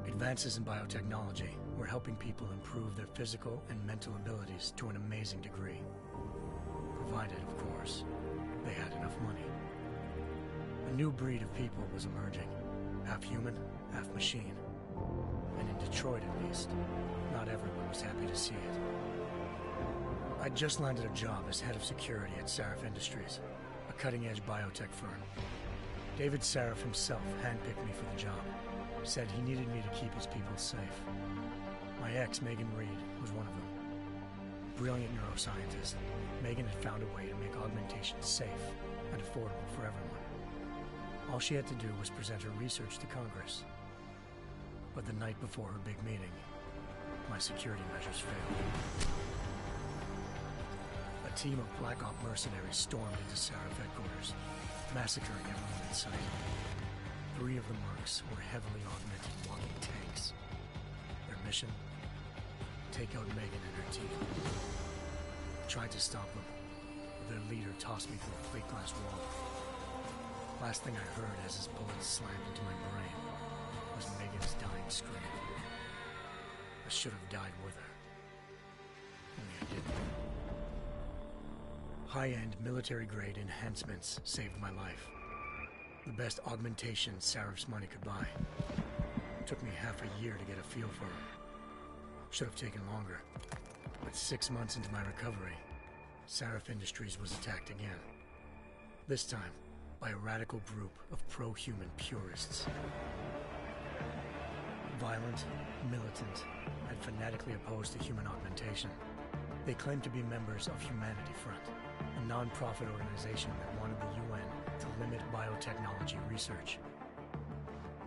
Advances in biotechnology were helping people improve their physical and mental abilities to an amazing degree. Provided, of course, they had enough money. A new breed of people was emerging, half human, half machine. And in Detroit, at least, not everyone was happy to see it. I'd just landed a job as head of security at Sarif Industries, a cutting-edge biotech firm. David Sarif himself handpicked me for the job. Said he needed me to keep his people safe. My ex, Megan Reed, was one of them. Brilliant neuroscientist, Megan had found a way to make augmentation safe and affordable for everyone. All she had to do was present her research to Congress. But the night before her big meeting, my security measures failed. A team of Black Op mercenaries stormed into Sarif headquarters, massacring everyone in sight. 3 of the mercs were heavily augmented walking tanks. Their mission? Take out Megan and her team. Tried to stop them, but their leader tossed me through a plate glass wall. Last thing I heard as his bullets slammed into my brain was Megan's dying scream. I should have died with her. Only I didn't. High-end military-grade enhancements saved my life. The best augmentation Sarif's money could buy. Took me half a year to get a feel for her. Should have taken longer. But 6 months into my recovery, Sarif Industries was attacked again. This time, by a radical group of pro-human purists. Violent, militant, and fanatically opposed to human augmentation. They claimed to be members of Humanity Front, a non-profit organization that wanted the UN to limit biotechnology research.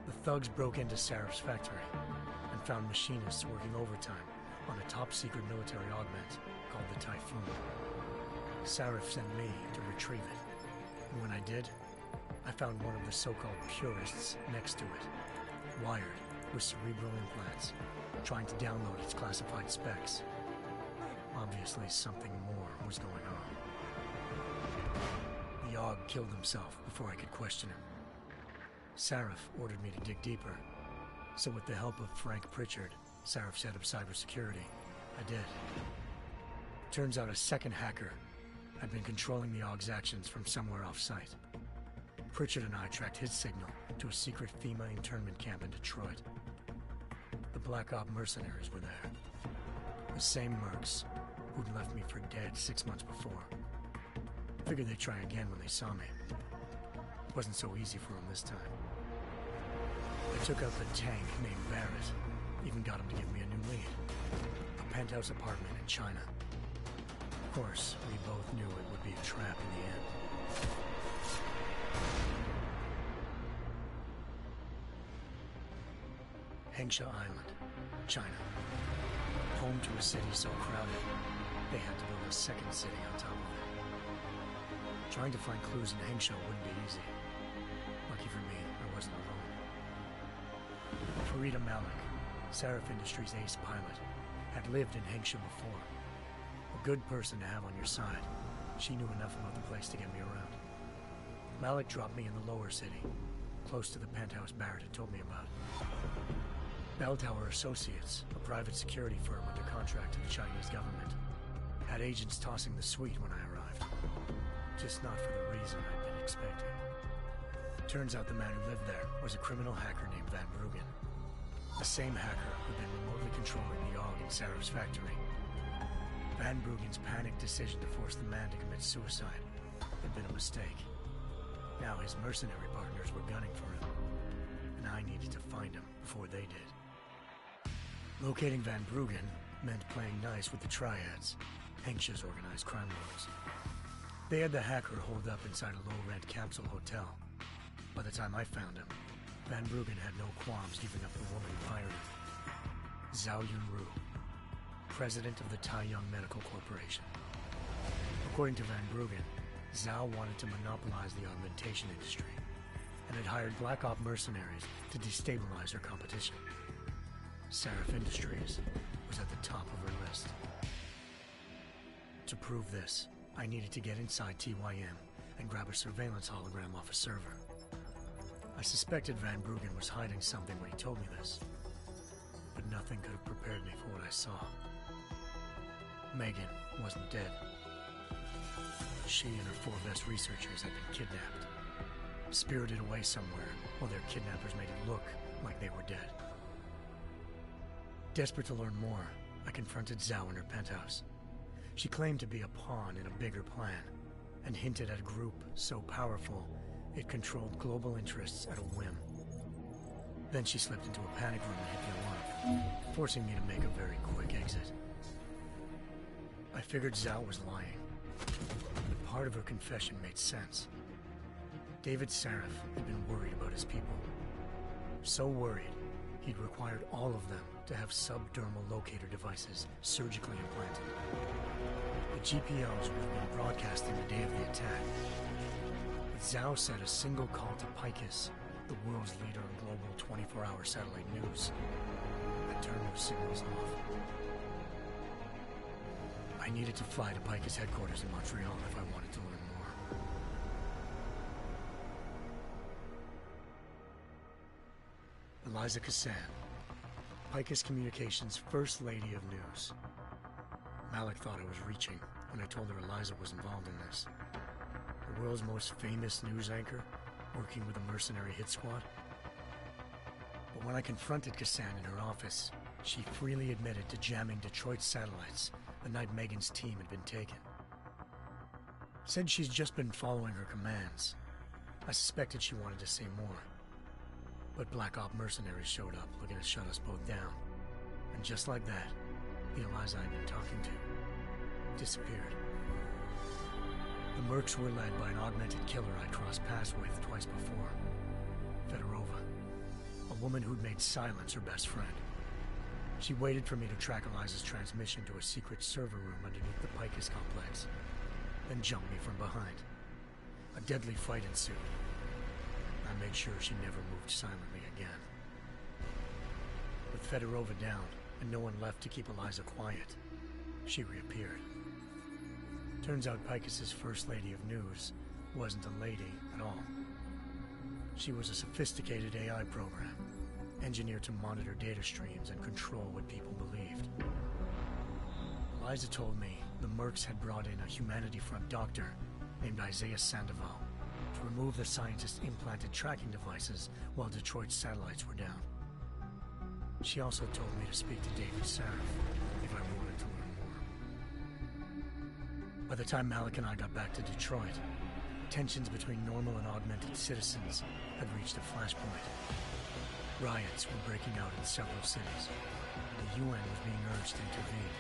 The thugs broke into Sarif's factory and found machinists working overtime on a top-secret military augment called the Typhoon. Sarif sent me to retrieve it, and when I did, I found one of the so-called purists next to it, wired with cerebral implants, trying to download its classified specs. Obviously, something more was going on. The Aug killed himself before I could question him. Sarif ordered me to dig deeper, so with the help of Frank Pritchard, Sarif's head of cybersecurity, I did. Turns out a second hacker had been controlling the Aug's actions from somewhere off-site. Pritchard and I tracked his signal to a secret FEMA internment camp in Detroit. The Black Op mercenaries were there. The same mercs who'd left me for dead 6 months before. Figured they'd try again when they saw me. Wasn't so easy for them this time. I took out the tank named Barrett. Even got him to give me a new lead. A penthouse apartment in China. Of course, we both knew it would be a trap in the end. Hengsha Island, China. Home to a city so crowded, they had to build a second city on top of it. Trying to find clues in Hengsha wouldn't be easy. Lucky for me, I wasn't alone. Farida Malik, Sarif Industries' ace pilot, had lived in Hengsha before. A good person to have on your side. She knew enough about the place to get me around. Malik dropped me in the lower city, close to the penthouse Barrett had told me about. Bell Tower Associates, a private security firm under contract to the Chinese government, had agents tossing the suite when I arrived. Just not for the reason I'd been expecting. Turns out the man who lived there was a criminal hacker named Van Bruggen. The same hacker who'd been remotely controlling the Aug in Sarif's factory. Van Bruggen's panicked decision to force the man to commit suicide had been a mistake. Now his mercenary partners were gunning for him, and I needed to find him before they did. Locating Van Bruggen meant playing nice with the Triads, Hengsha's organized crime lords. They had the hacker holed up inside a low-rent capsule hotel. By the time I found him, Van Bruggen had no qualms giving up the woman who hired him. Zhao Yunru, president of the Taiyang Medical Corporation. According to Van Bruggen, Zhao wanted to monopolize the augmentation industry and had hired Black Op mercenaries to destabilize her competition. Sarif Industries was at the top of her list. To prove this, I needed to get inside TYM and grab a surveillance hologram off a server. I suspected Van Bruggen was hiding something when he told me this, but nothing could have prepared me for what I saw. Megan wasn't dead. She and her 4 best researchers had been kidnapped, spirited away somewhere while their kidnappers made it look like they were dead. Desperate to learn more, I confronted Zhao in her penthouse. She claimed to be a pawn in a bigger plan, and hinted at a group so powerful it controlled global interests at a whim. Then she slipped into a panic room and hit the alarm, forcing me to make a very quick exit. I figured Zhao was lying, but part of her confession made sense. David Sarif had been worried about his people. So worried, he'd required all of them to have subdermal locator devices surgically implanted. The GPOs would have been broadcasting the day of the attack. But Zhao said a single call to Picus, the world's leader in global 24-hour satellite news, had turned those signals off. I needed to fly to Picus headquarters in Montreal if I wanted to learn more. Eliza Cassan, Picus Communications' First Lady of News. Malik thought I was reaching when I told her Eliza was involved in this. The world's most famous news anchor working with a mercenary hit squad. But when I confronted Kassan in her office, she freely admitted to jamming Detroit's satellites the night Megan's team had been taken. Said she's just been following her commands. I suspected she wanted to say more. But Black Op mercenaries showed up looking to shut us both down. And just like that, the Eliza I'd been talking to disappeared. The mercs were led by an augmented killer I crossed paths with twice before, Fedorova, a woman who'd made silence her best friend. She waited for me to track Eliza's transmission to a secret server room underneath the Picus complex, then jumped me from behind. A deadly fight ensued. I made sure she never moved silently again. With Fedorova down and no one left to keep Eliza quiet, she reappeared. Turns out Picus's first lady of news wasn't a lady at all. She was a sophisticated AI program, engineered to monitor data streams and control what people believed. Eliza told me the mercs had brought in a Humanity Front doctor named Isaiah Sandoval to remove the scientist's implanted tracking devices while Detroit's satellites were down. She also told me to speak to David Sarif if I wanted to learn more. By the time Malik and I got back to Detroit, tensions between normal and augmented citizens had reached a flashpoint. Riots were breaking out in several cities, and the UN was being urged to intervene.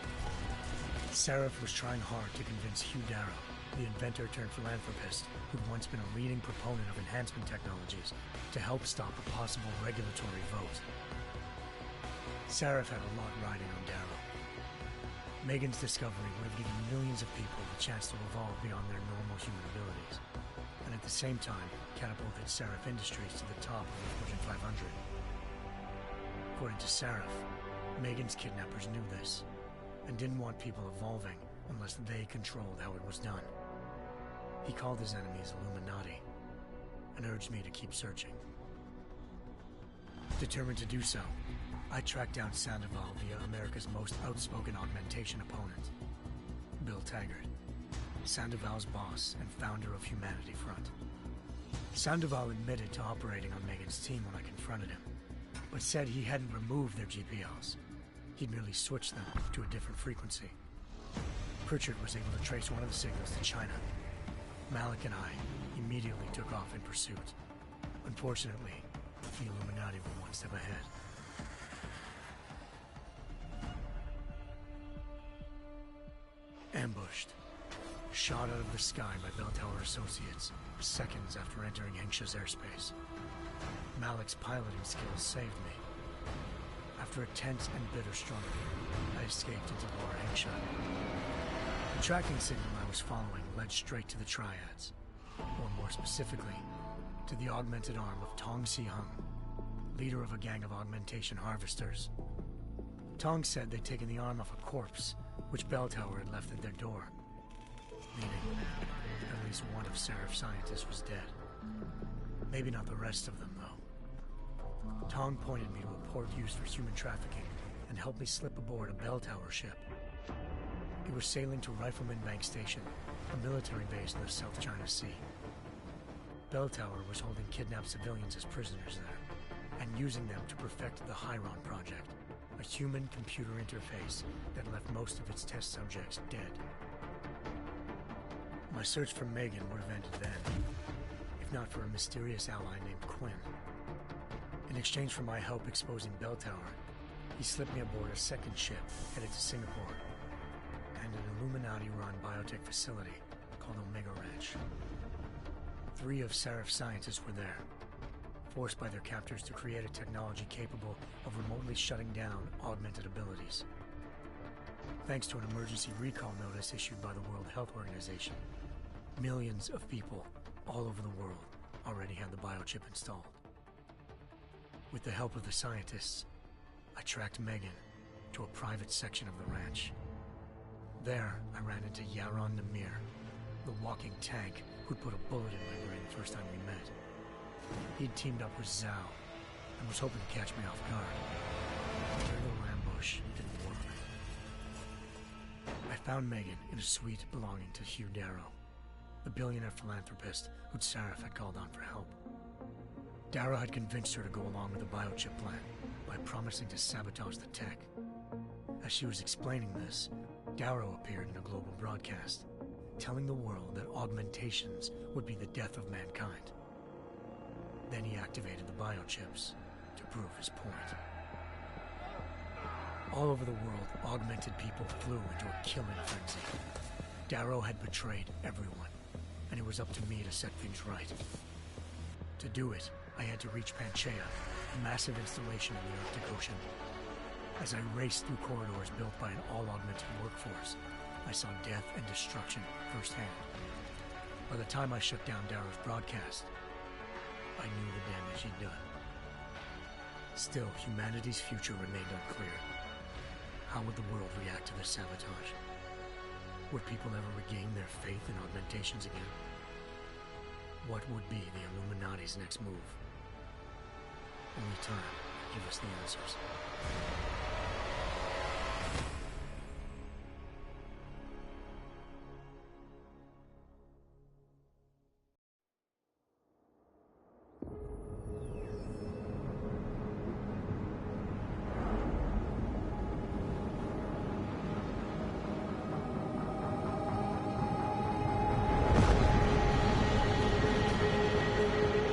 Sarif was trying hard to convince Hugh Darrow, the inventor turned philanthropist who'd once been a leading proponent of enhancement technologies, to help stop a possible regulatory vote. Sarif had a lot riding on Darrow. Megan's discovery would have given millions of people the chance to evolve beyond their normal human abilities, and at the same time catapulted Sarif Industries to the top of the Fortune 500. According to Sarif, Megan's kidnappers knew this, and didn't want people evolving unless they controlled how it was done. He called his enemies Illuminati, and urged me to keep searching. Determined to do so, I tracked down Sandoval via America's most outspoken augmentation opponent, Bill Taggart, Sandoval's boss and founder of Humanity Front. Sandoval admitted to operating on Megan's team when I confronted him, but said he hadn't removed their GPLs. He'd merely switched them to a different frequency. Pritchard was able to trace one of the signals to China. Malik and I immediately took off in pursuit. Unfortunately, the Illuminati were one step ahead. Ambushed. Shot out of the sky by Bell Tower Associates seconds after entering Hengsha's airspace. Malik's piloting skills saved me. After a tense and bitter struggle, I escaped into Lower Hengsha. The tracking signal I was following led straight to the Triads, or more specifically, to the augmented arm of Tong Si-hung, leader of a gang of augmentation harvesters. Tong said they'd taken the arm off a corpse, which Bell Tower had left at their door, meaning at least one of Sarif's scientists was dead. Maybe not the rest of them, though. Tong pointed me to a port used for human trafficking and helped me slip aboard a Bell Tower ship. It was sailing to Rifleman Bank Station, a military base in the South China Sea. Bell Tower was holding kidnapped civilians as prisoners there, and using them to perfect the Hyron Project, a human-computer interface that left most of its test subjects dead. My search for Megan would have ended then, if not for a mysterious ally named Quinn. In exchange for my help exposing Bell Tower, he slipped me aboard a second ship headed to Singapore, and an Illuminati-run biotech facility called Omega Ranch. 3 of Sarif's scientists were there, forced by their captors to create a technology capable of remotely shutting down augmented abilities. Thanks to an emergency recall notice issued by the World Health Organization, millions of people all over the world already had the biochip installed. With the help of the scientists, I tracked Megan to a private section of the ranch. There, I ran into Yaron Namir, the walking tank who'd put a bullet in my brain the first time we met. He'd teamed up with Zhao and was hoping to catch me off guard. Their little ambush didn't work. I found Megan in a suite belonging to Hugh Darrow, the billionaire philanthropist who'd Sarif had called on for help. Darrow had convinced her to go along with the biochip plan by promising to sabotage the tech. As she was explaining this, Darrow appeared in a global broadcast, telling the world that augmentations would be the death of mankind. Then he activated the biochips to prove his point. All over the world, augmented people flew into a killing frenzy. Darrow had betrayed everyone, and it was up to me to set things right. To do it, I had to reach Panchaea, a massive installation in the Arctic Ocean. As I raced through corridors built by an all-augmented workforce, I saw death and destruction firsthand. By the time I shut down Darrow's broadcast, I knew the damage he'd done. Still, humanity's future remained unclear. How would the world react to this sabotage? Would people ever regain their faith in augmentations again? What would be the Illuminati's next move? Only time will give us the answers.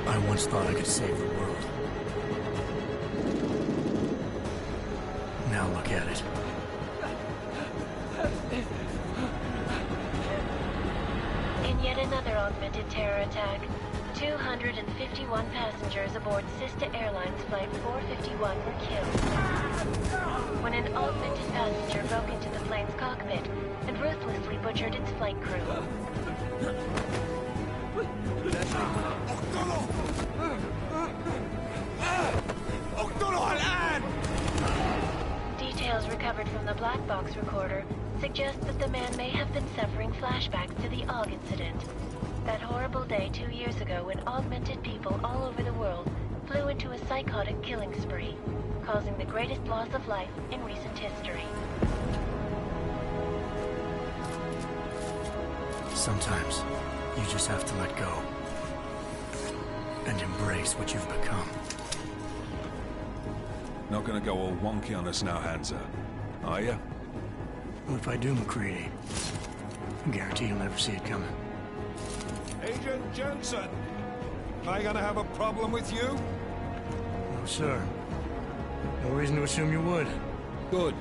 I once thought I could save the world. Now look at it. In yet another augmented terror attack, 251 passengers aboard sister airlines Flight 451 were killed when an augmented passenger broke into the plane's cockpit and ruthlessly butchered its flight crew. Details recovered from the black box recorder suggest that the man may have been suffering flashbacks to the AUG incident. That horrible day 2 years ago when augmented people all over the world flew into a psychotic killing spree, causing the greatest loss of life in recent history. Sometimes, you just have to let go. And embrace what you've become. Not gonna go all wonky on us now, Hansa, are you? Well, if I do, McCready, I guarantee you'll never see it coming. Agent Jensen! Am I gonna have a problem with you? No, sir. No reason to assume you would. Good.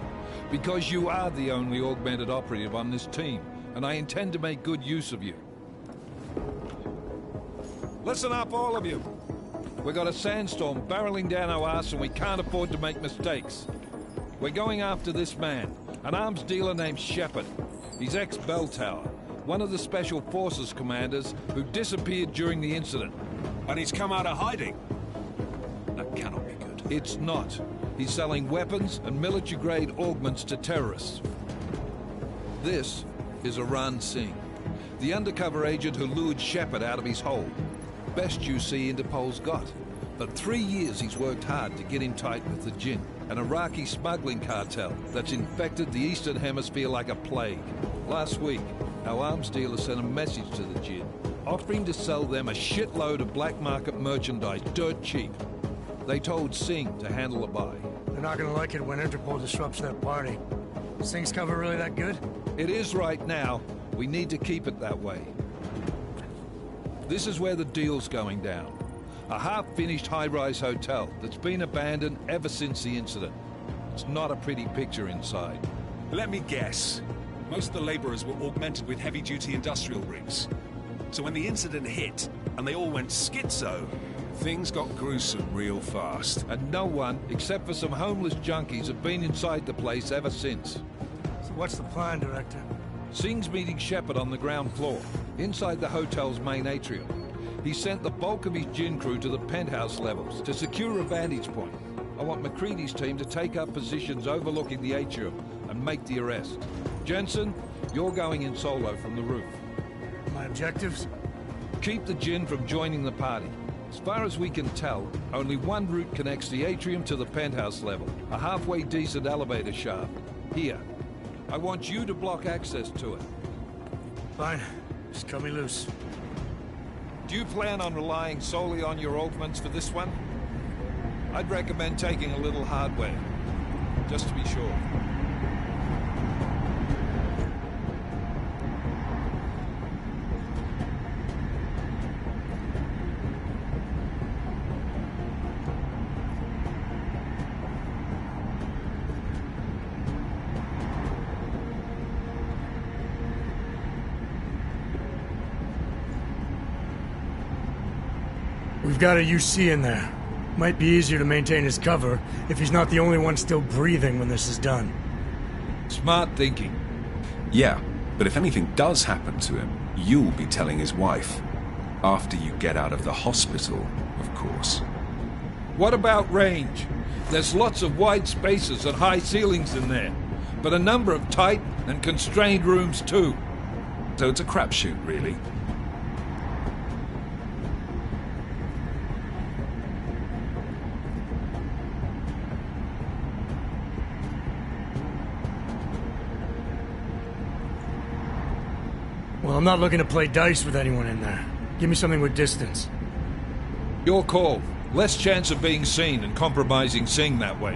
Because you are the only augmented operative on this team, and I intend to make good use of you. Listen up, all of you. We got a sandstorm barreling down our arse and we can't afford to make mistakes. We're going after this man, an arms dealer named Shepard. He's ex-Bell Tower, one of the Special Forces commanders who disappeared during the incident. And he's come out of hiding? That cannot be good. It's not. He's selling weapons and military-grade augments to terrorists. This is Aran Singh, the undercover agent who lured Shepard out of his hole. Best you see Interpol's got. For 3 years he's worked hard to get in tight with the Jinn, an Iraqi smuggling cartel that's infected the Eastern Hemisphere like a plague. Last week, our arms dealer sent a message to the Jinn, offering to sell them a shitload of black market merchandise dirt cheap. They told Singh to handle a buy. They're not gonna like it when Interpol disrupts their party. Is Singh's cover really that good? It is right now. We need to keep it that way. This is where the deal's going down. A half-finished high-rise hotel that's been abandoned ever since the incident. It's not a pretty picture inside. Let me guess. Most of the laborers were augmented with heavy-duty industrial rigs. So when the incident hit, and they all went schizo, things got gruesome real fast. And no one, except for some homeless junkies, have been inside the place ever since. So what's the plan, Director? Singh's meeting Shepard on the ground floor, inside the hotel's main atrium. He sent the bulk of his Jinn crew to the penthouse levels to secure a vantage point. I want McCready's team to take up positions overlooking the atrium and make the arrest. Jensen, you're going in solo from the roof. My objectives? Keep the Jinn from joining the party. As far as we can tell, only one route connects the atrium to the penthouse level, a halfway decent elevator shaft. Here. I want you to block access to it. Fine. Just cut me loose. Do you plan on relying solely on your augments for this one? I'd recommend taking a little hardware, just to be sure. We've got a UC in there. Might be easier to maintain his cover if he's not the only one still breathing when this is done. Smart thinking. Yeah, but if anything does happen to him, you'll be telling his wife. After you get out of the hospital, of course. What about range? There's lots of wide spaces and high ceilings in there, but a number of tight and constrained rooms too. So it's a crapshoot, really. Well, I'm not looking to play dice with anyone in there. Give me something with distance. Your call. Less chance of being seen and compromising Singh that way.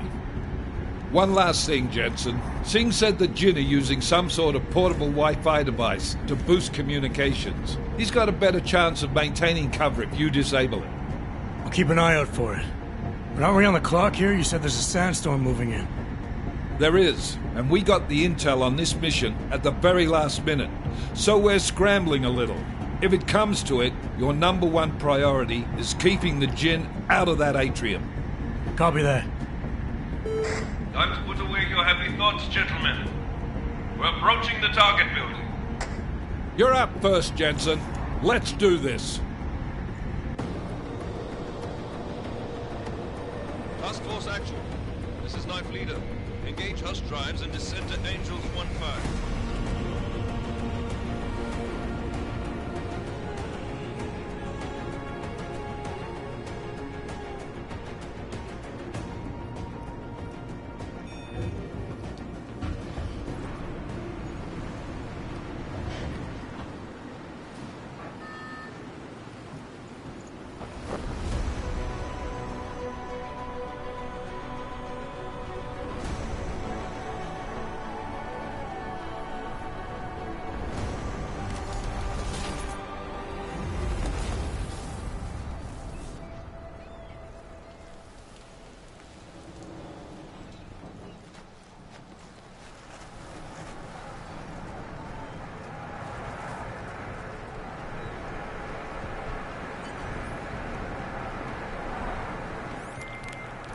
One last thing, Jensen. Singh said that Jin are using some sort of portable Wi-Fi device to boost communications. He's got a better chance of maintaining cover if you disable it. I'll keep an eye out for it. But aren't we on the clock here? You said there's a sandstorm moving in. There is, and we got the intel on this mission at the very last minute, so we're scrambling a little. If it comes to it, your number one priority is keeping the Jinn out of that atrium. Copy that. Time to put away your heavy thoughts, gentlemen. We're approaching the target building. You're up first, Jensen. Let's do this. Task Force action. This is Knife Leader. Engage Hush drives and descend to Angels 1-5.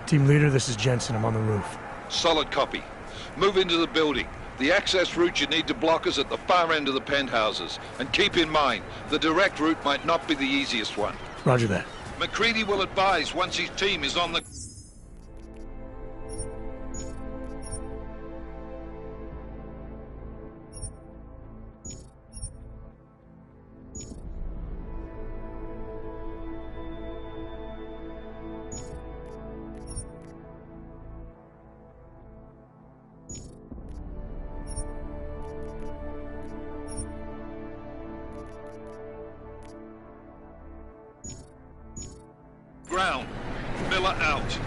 Team leader, this is Jensen. I'm on the roof. Solid copy. Move into the building. The access route you need to block is at the far end of the penthouses. And keep in mind, the direct route might not be the easiest one. Roger that. McCready will advise once his team is on the... ground. Miller out.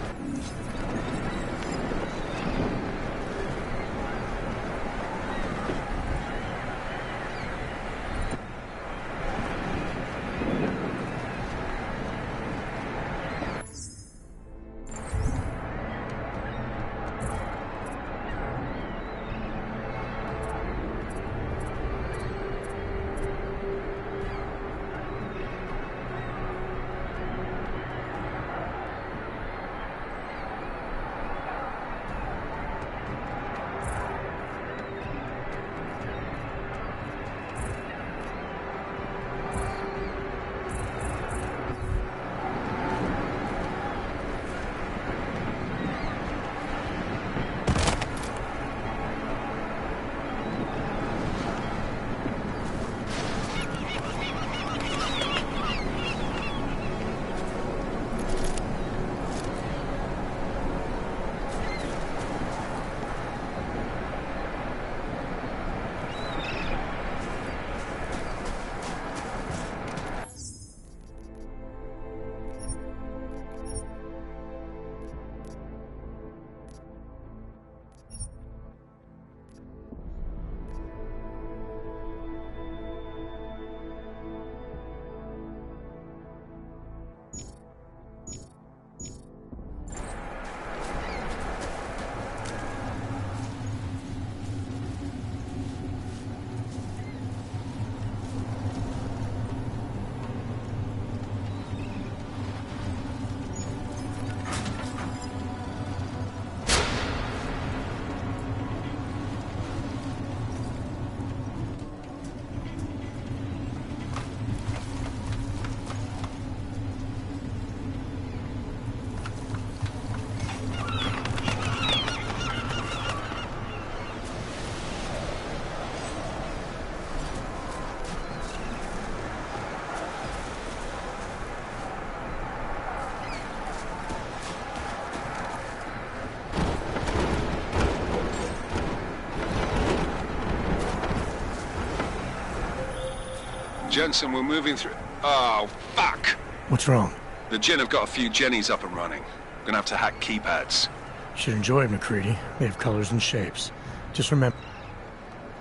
Jensen, we're moving through... Oh, fuck! What's wrong? The Gen have got a few Jennies up and running. Gonna have to hack keypads. Should enjoy it, McCready. They have colors and shapes. Just remember,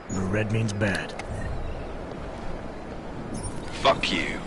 red means bad. Fuck you.